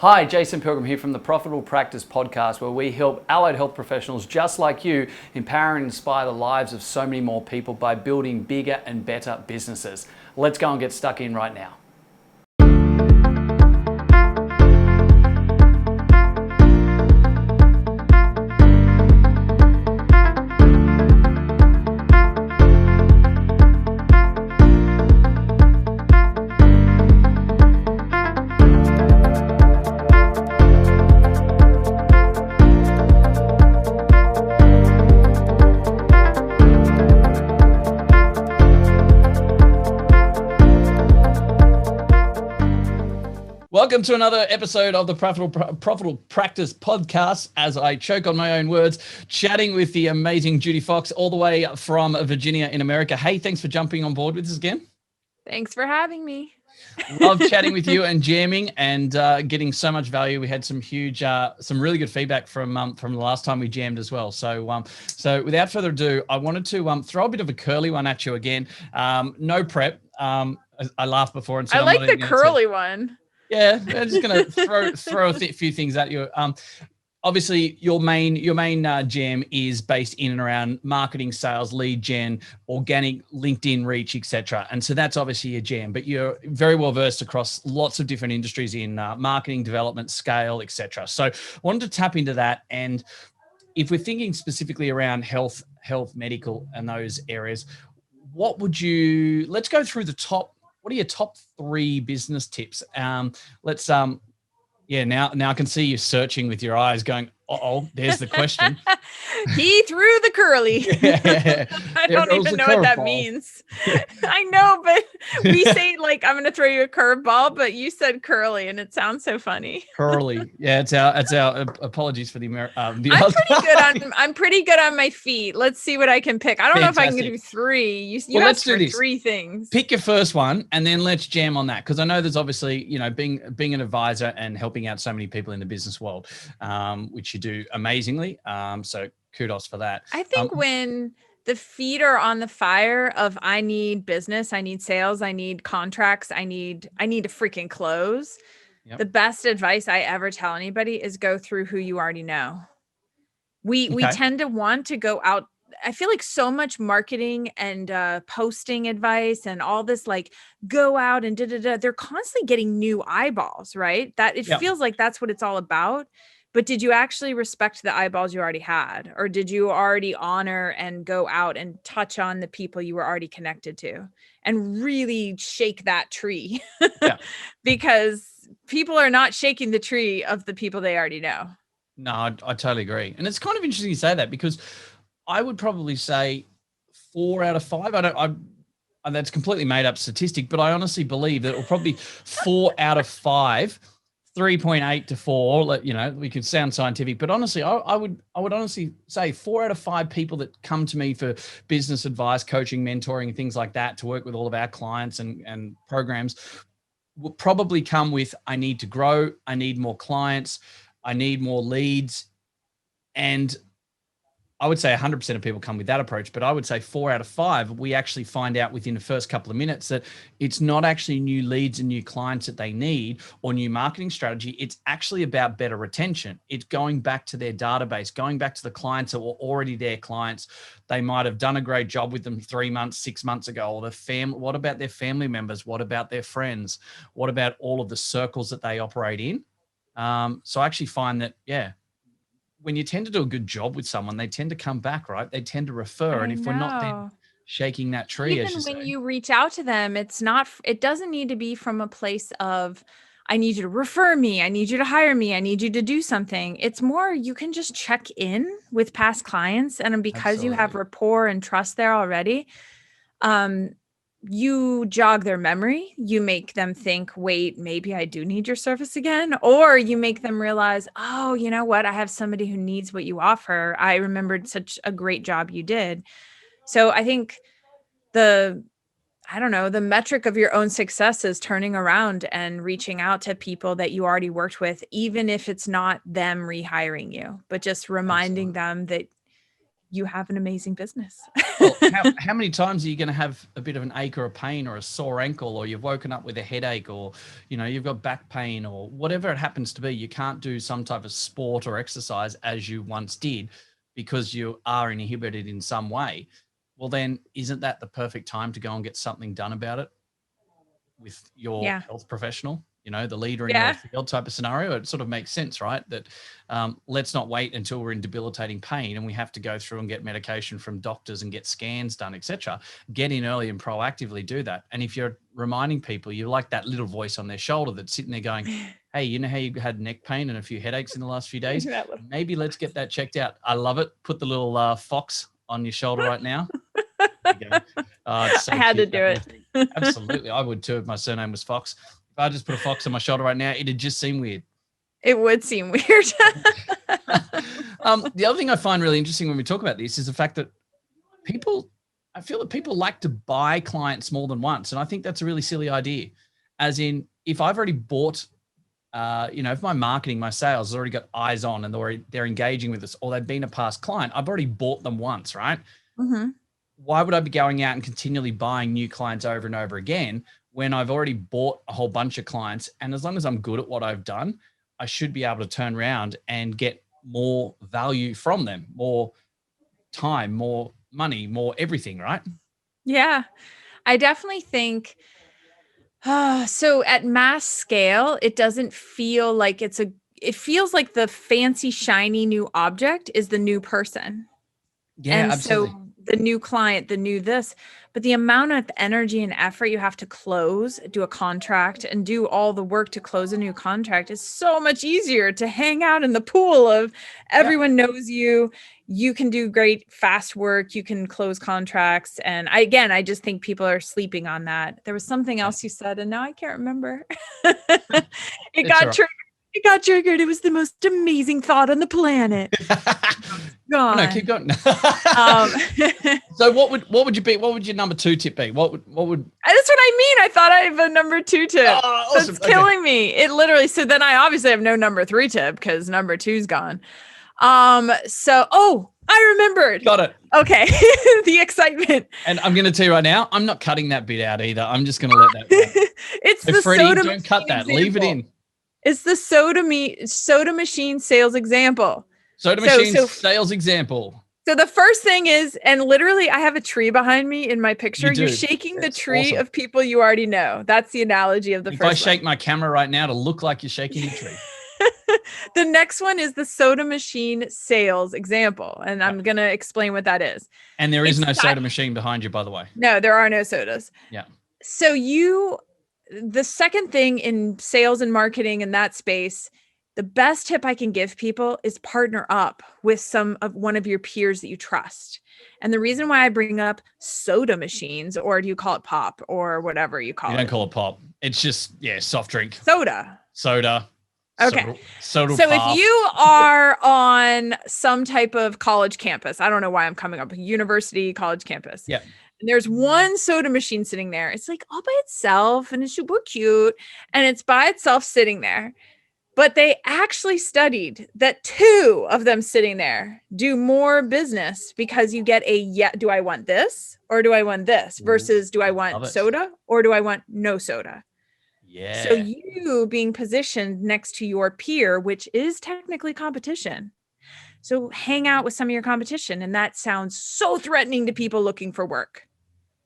Hi, Jason Pilgrim here from the Profitable Practice podcast, where we help allied health professionals just like you empower and inspire the lives of so many more people by building bigger and better businesses. Let's go and get stuck in right now. Welcome to another episode of the Profitable Practice podcast, as I choke on my own words, chatting with the amazing Judy Fox all the way from Virginia in America. Hey, thanks for jumping on board with us again. Thanks for having me. Love chatting with you and jamming and getting so much value. We had some really good feedback from the last time we jammed as well. So without further ado, I wanted to throw a bit of a curly one at you again. No prep. I laughed before and said, I like the curly one. Yeah, I'm just going to throw a few things at you. Obviously, your main jam is based in and around marketing, sales, lead gen, organic LinkedIn reach, etc. And so that's obviously your jam. But you're very well versed across lots of different industries in marketing, development, scale, etc. So I wanted to tap into that. And if we're thinking specifically around health, medical, and those areas, let's go through the top. What are your top 3 business tips? Now I can see you searching with your eyes going, there's the question. He threw the curly. Yeah. I don't even know what that means. I know, but we say like, I'm going to throw you a curveball, but you said curly and it sounds so funny. Curly. Yeah, it's our apologies for the I'm pretty good on my feet. Let's see what I can pick. I don't know if I can do 3. You let's do this. 3 things. Pick your first one and then let's jam on that. Cause I know there's obviously, being an advisor and helping out so many people in the business world, which you do amazingly. So kudos for that. I think when the feet are on the fire of I need business, I need sales, I need contracts, I need to freaking close. Yep. The best advice I ever tell anybody is go through who you already know. We tend to want to go out. I feel like so much marketing and posting advice and all this, like go out and they're constantly getting new eyeballs, right? That it feels like that's what it's all about. But did you actually respect the eyeballs you already had? Or did you already honor and go out and touch on the people you were already connected to and really shake that tree? Yeah. Because people are not shaking the tree of the people they already know. No, I totally agree. And it's kind of interesting you say that because I would probably say 4 out of 5. That's completely made up statistic, but I honestly believe that it will probably 4 out of 5. 3.8 to 4, we could sound scientific, but honestly, I would honestly say 4 out of 5 people that come to me for business advice, coaching, mentoring, and things like that to work with all of our clients and programs will probably come with, I need to grow, I need more clients, I need more leads. And I would say 100% of people come with that approach, but I would say 4 out of 5, we actually find out within the first couple of minutes that it's not actually new leads and new clients that they need or new marketing strategy. It's actually about better retention. It's going back to their database, going back to the clients that were already their clients. They might have done a great job with them 3 months, 6 months ago, or what about their family members? What about their friends? What about all of the circles that they operate in? So I actually find that, when you tend to do a good job with someone, they tend to come back, right? They tend to refer. And if we're not then shaking that tree, even when you reach out to them, it doesn't need to be from a place of, I need you to refer me. I need you to hire me. I need you to do something. It's more, you can just check in with past clients. And because you have rapport and trust there already, you jog their memory, you make them think, wait, maybe I do need your service again. Or you make them realize, oh, you know what? I have somebody who needs what you offer. I remembered such a great job you did. So I think the metric of your own success is turning around and reaching out to people that you already worked with, even if it's not them rehiring you, but just reminding them that you have an amazing business. Well, how many times are you going to have a bit of an ache or a pain or a sore ankle, or you've woken up with a headache, or, you've got back pain, or whatever it happens to be? You can't do some type of sport or exercise as you once did because you are inhibited in some way. Well, then isn't that the perfect time to go and get something done about it with your health professional? The leader in your field type of scenario. It sort of makes sense, right? That let's not wait until we're in debilitating pain and we have to go through and get medication from doctors and get scans done, etc. Get in early and proactively do that. And if you're reminding people, you're like that little voice on their shoulder that's sitting there going, hey, you know how you had neck pain and a few headaches in the last few days? Maybe let's get that checked out. I love it. Put the little fox on your shoulder right now. So I had to do it. Absolutely. I would too if my surname was Fox. If I just put a fox on my shoulder right now, it'd just seem weird. It would seem weird. The other thing I find really interesting when we talk about this is the fact that I feel that people like to buy clients more than once. And I think that's a really silly idea. As in, if I've already bought, if my marketing, my sales has already got eyes on and they're engaging with us, or they've been a past client, I've already bought them once, right? Mm-hmm. Why would I be going out and continually buying new clients over and over again when I've already bought a whole bunch of clients? And as long as I'm good at what I've done, I should be able to turn around and get more value from them, more time, more money, more everything, right? Yeah, I definitely think, so at mass scale, it doesn't feel like it feels like the fancy, shiny new object is the new person. Yeah, and absolutely. So the new client, the new this, but the amount of energy and effort you have to do a contract and do all the work to close a new contract is so much easier to hang out in the pool of everyone knows you. You can do great fast work. You can close contracts. And I just think people are sleeping on that. There was something else you said, and now I can't remember. It got triggered. It got triggered. It was the most amazing thought on the planet. Oh, no, keep going. So what would you be? What would your number 2 tip be? What would? That's what I mean. I thought I have a number 2 tip. Oh, awesome. It's killing me. It literally. So then I obviously have no number 3 tip because number 2's gone. I remembered. Got it. Okay. The excitement. And I'm going to tell you right now, I'm not cutting that bit out either. I'm just going to let that go. It's so the Freddie, soda don't cut that. Example. Leave it in. It's the soda machine sales example. Soda machine sales example. So the first thing is, and literally I have a tree behind me in my picture. You're shaking That's the tree awesome. Of people you already know. That's the analogy of the if first I shake my camera right now to look like you're shaking the tree. The next one is the soda machine sales example. And I'm going to explain what that is. And there is no soda machine behind you, by the way. No, there are no sodas. Yeah. So the second thing in sales and marketing in that space, the best tip I can give people is partner up with one of your peers that you trust. And the reason why I bring up soda machines, or do you call it pop or whatever you call it? You don't call it pop. It's just, soft drink. Soda. Okay. Soda so pop. If you are on some type of college campus, I don't know why I'm coming up, university, college campus. Yeah. And there's one soda machine sitting there. It's like all by itself and it's super cute and it's by itself sitting there. But they actually studied that 2 of them sitting there do more business because you get do I want this or do I want this versus do I want soda or do I want no soda? Yeah. So you being positioned next to your peer, which is technically competition. So hang out with some of your competition. And that sounds so threatening to people looking for work.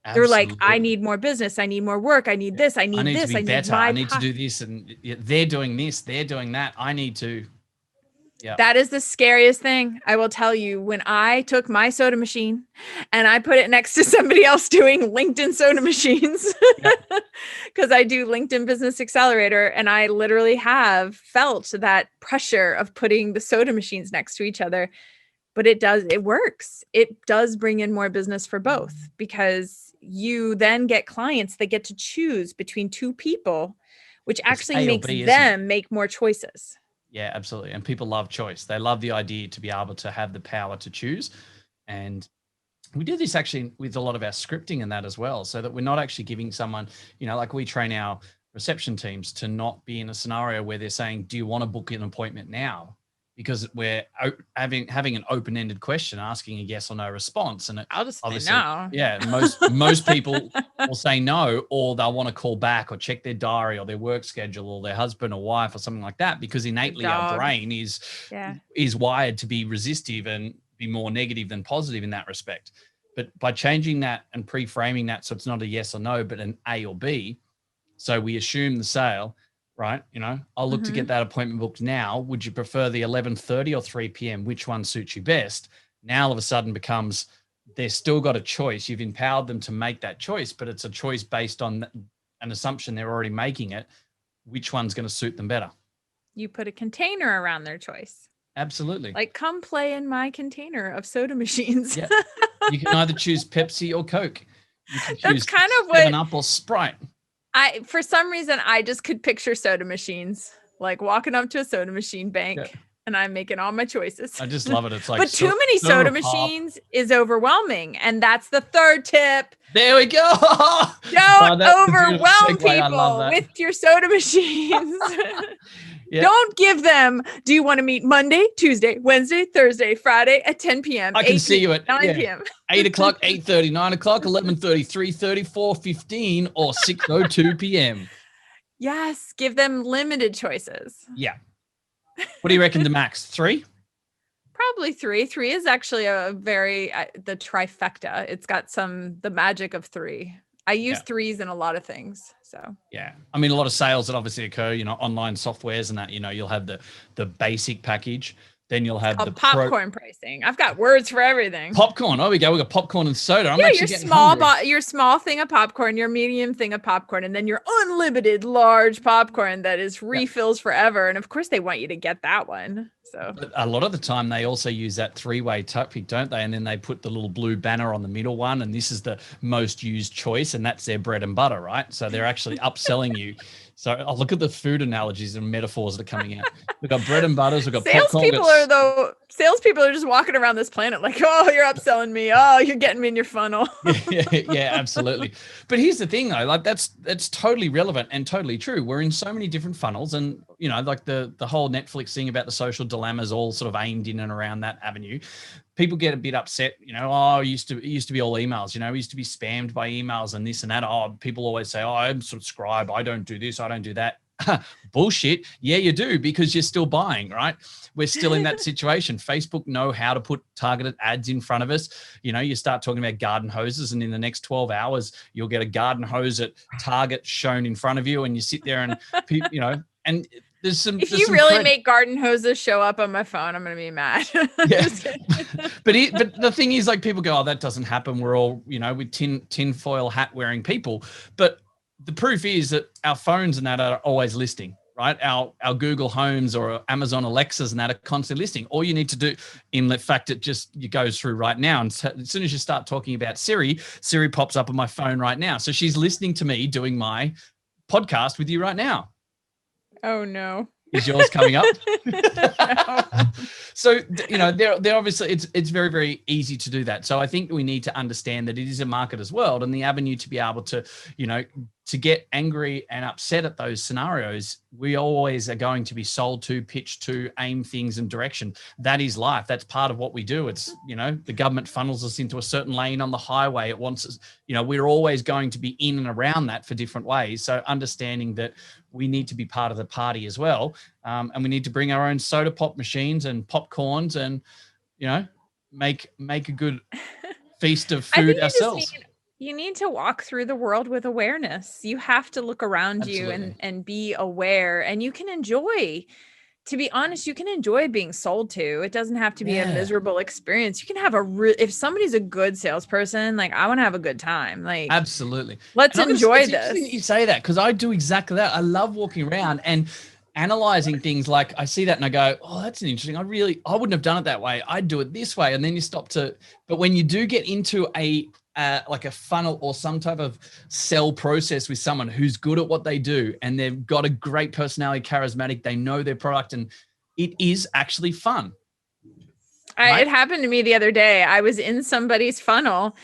Absolutely. They're like, I need more business. I need more work. I need this. I need this. I need better. I need to do this. And they're doing this. They're doing that. I need to. Yeah. That is the scariest thing. I will tell you, when I took my soda machine and I put it next to somebody else doing LinkedIn soda machines, because I do LinkedIn Business Accelerator, and I literally have felt that pressure of putting the soda machines next to each other. But it works. It does bring in more business for both, because you then get clients that get to choose between 2 people, which actually makes them make more choices. Yeah, absolutely. And people love choice. They love the idea to be able to have the power to choose. And we do this actually with a lot of our scripting and that as well, so that we're not actually giving someone, like we train our reception teams to not be in a scenario where they're saying, do you want to book an appointment now? because we're having an open-ended question, asking a yes or no response. And I'll just obviously, say no. yeah, most people will say no, or they'll want to call back or check their diary or their work schedule or their husband or wife or something like that, because innately our brain is wired to be resistive and be more negative than positive in that respect. But by changing that and pre-framing that, so it's not a yes or no, but an A or B, so we assume the sale, right? I'll look to get that appointment booked now. Would you prefer the 11:30 or 3 p.m.? Which one suits you best? Now all of a sudden becomes, they've still got a choice. You've empowered them to make that choice, but it's a choice based on an assumption they're already making it. Which one's going to suit them better? You put a container around their choice. Absolutely. Like, come play in my container of soda machines. Yeah. You can either choose Pepsi or Coke. You can choose That's kind of 7-Up or Sprite. For some reason, I just could picture soda machines, like walking up to a soda machine bank, and I'm making all my choices. I just love it. It's like, but too many soda machines is overwhelming. And that's the third tip. There we go. Don't overwhelm people with your soda machines. Don't give them, do you want to meet Monday, Tuesday, Wednesday, Thursday, Friday at 10 p.m. I can see you at 9 p.m. 8 o'clock, 8:30, 9 o'clock, 11:30, 3:30, 4:15, or 6:02 p.m. Yes, give them limited choices. Yeah. What do you reckon the max? 3? Probably 3. 3 is actually a very, the trifecta. It's got the magic of 3. I use 3s in a lot of things. So yeah, I mean, a lot of sales that obviously occur, online softwares and that, you'll have the basic package. Then you'll have the popcorn pricing. I've got words for everything. Popcorn. Oh, we go. We got popcorn and soda. I'm actually your small thing of popcorn, your medium thing of popcorn, and then your unlimited large popcorn that is refills forever. And of course, they want you to get that one. So but a lot of the time, they also use that 3-way topic, don't they? And then they put the little blue banner on the middle one, and this is the most used choice, and that's their bread and butter, right? So they're actually upselling you. So I'll look at the food analogies and metaphors that are coming out. We've got bread and butters. We've got popcorn. Salespeople are just walking around this planet like, oh, you're upselling me. Oh, you're getting me in your funnel. yeah, absolutely. But here's the thing, though. Like that's totally relevant and totally true. We're in so many different funnels, and like the whole Netflix thing about the social dilemma is all sort of aimed in and around that avenue. People get a bit upset, it used to be all emails, we used to be spammed by emails and this and that. Oh, people always say, oh, I subscribe. I don't do this. I don't do that. Bullshit. Yeah, you do, because you're still buying, right? We're still in that situation. Facebook know how to put targeted ads in front of us. You start talking about garden hoses, and in the next 12 hours, you'll get a garden hose at Target shown in front of you, and you sit there and, and if you really make garden hoses show up on my phone, I'm going to be mad. Yeah. but the thing is, like, people go, oh, that doesn't happen. We're all, with tinfoil hat wearing people. But the proof is that our phones and that are always listing, right? Our Google Homes or Amazon Alexas and that are constantly listing. All you need to do, in the fact it goes through right now. And so as soon as you start talking about Siri pops up on my phone right now. So she's listening to me doing my podcast with you right now. Oh no. Is yours coming up? So, they're obviously, it's very, very easy to do that. So I think we need to understand that it is a marketer's world, and the avenue to be able to, to get angry and upset at those scenarios, we always are going to be sold to, pitched to, aim things in direction. That is life. That's part of what we do. It's, the government funnels us into a certain lane on the highway. It wants us, we're always going to be in and around that for different ways. So understanding that we need to be part of the party as well. And we need to bring our own soda pop machines and popcorns and, make a good feast of food ourselves. You need to walk through the world with awareness. You have to look around you and be aware, and you can enjoy, to be honest, you can enjoy being sold to. It doesn't have to be a miserable experience. You can have if somebody's a good salesperson, like, I want to have a good time. Like, absolutely. Let's enjoy this. You say that, because I do exactly that. I love walking around and analyzing things. Like, I see that and I go, oh, that's an interesting. I wouldn't have done it that way. I'd do it this way. And then you stop but when you do get into like a funnel or some type of sell process with someone who's good at what they do, and they've got a great personality, charismatic, they know their product, and it is actually fun. Right? It happened to me the other day. I was in somebody's funnel,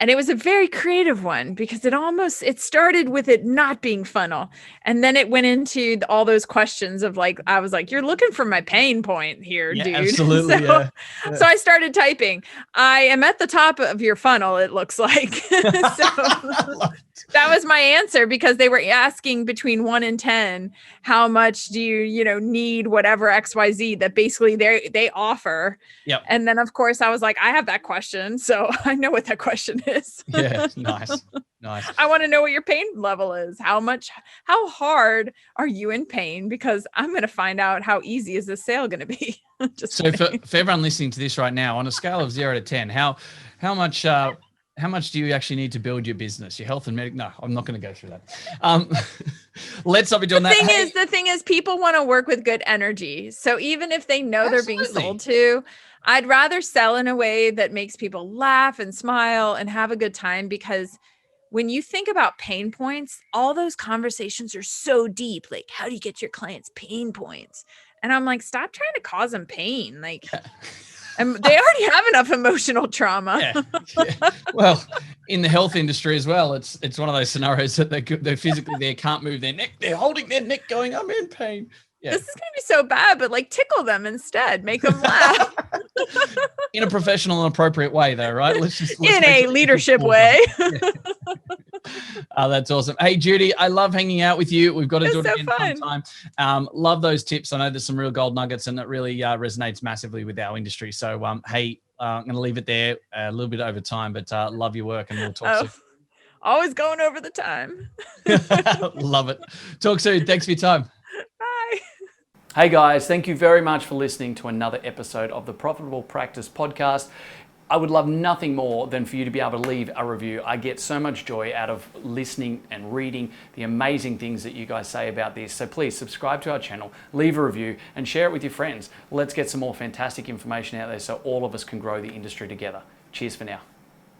And it was a very creative one because it started with it not being funnel. And then it went into all those questions of like, I was like, you're looking for my pain point here, dude. Absolutely. So I started typing, I am at the top of your funnel, it looks like. That was my answer, because they were asking between 1 and 10, how much do you need whatever XYZ that basically they offer. Yep. And then of course I was like, I have that question, so I know what that question is. Yeah, nice. I want to know what your pain level is. How hard are you in pain? Because I'm going to find out how easy is this sale going to be. So for everyone listening to this right now, on a scale of 0 to 10, how much do you actually need to build your business, your health and medical? No, I'm not going to go through that. Let's not be doing that. The thing is, people want to work with good energy. So even if they know they're being sold to, I'd rather sell in a way that makes people laugh and smile and have a good time, because when you think about pain points, all those conversations are so deep. Like, how do you get your clients' pain points? And I'm like, stop trying to cause them pain. Like, and they already have enough emotional trauma. Yeah. Well, in the health industry as well, it's one of those scenarios that they're physically there, can't move their neck. They're holding their neck going, I'm in pain. Yeah. This is going to be so bad, but like tickle them instead, make them laugh. In a professional and appropriate way though, right? Let's in a leadership way. That's awesome. Hey, Judy, I love hanging out with you. We've got to do it again sometime. Love those tips. I know there's some real gold nuggets, and it really resonates massively with our industry. So, hey, I'm going to leave it there, a little bit over time, but love your work, and we'll talk soon. Always going over the time. Love it. Talk soon. Thanks for your time. Bye. Hey guys, thank you very much for listening to another episode of the Profitable Practice Podcast. I would love nothing more than for you to be able to leave a review. I get so much joy out of listening and reading the amazing things that you guys say about this. So please subscribe to our channel, leave a review, and share it with your friends. Let's get some more fantastic information out there so all of us can grow the industry together. Cheers for now.